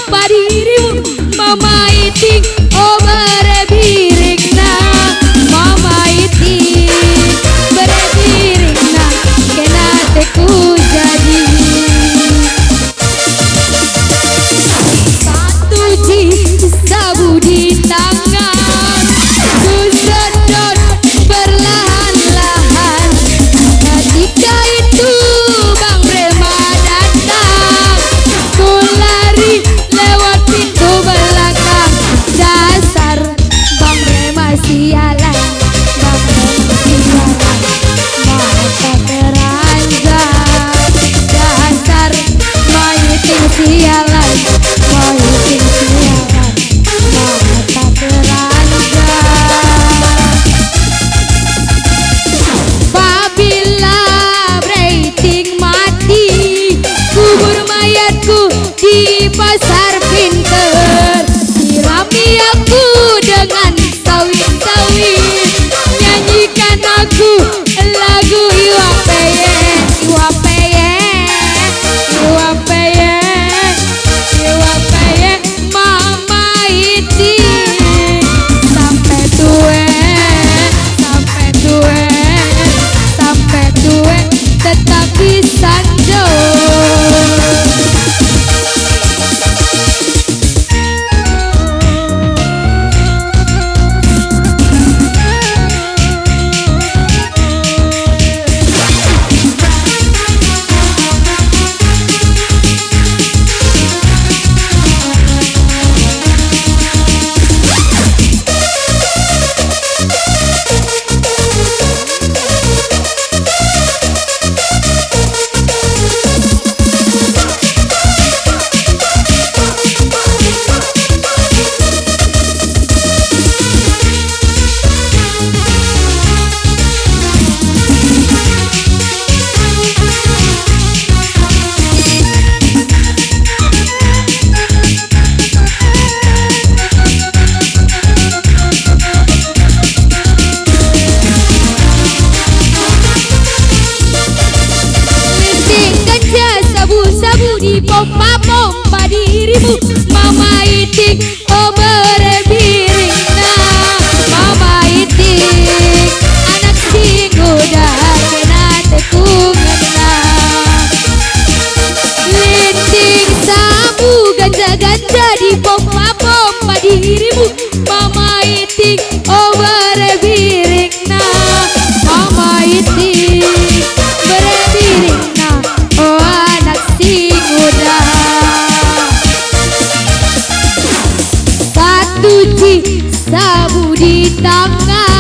pompa dirimu mama iting oh berebirikna mama iting berebirikna kena teku jadi satu ji sabu di tangan ku sedot perlahan-lahan ketika itu Bang Rema datang ku lari lewat pintu belakang dasar Bang Rema sialan Bang Rema sialan mata keranjang dasar mayiting sialan mayiting sialan mata keranjang apabila rating mati kubur mayatku di pasar pinter sirami aku dengan sawit-sawit nyanyikan aku lagu iwa peyen iwa peyen iwa peyen iwa peyen mama iti sampai tue sampai tue sampai tue tetapi sanjo di pompa-pompa dirimu mama itik oh berebirikna mama itik anak singgoda kena tekungna linting sabu ganja-ganja di pompa-pompa dirimu mama itik oh berebirikna mama itik berebirikna oh anak singgoda satu ji sabu di tangan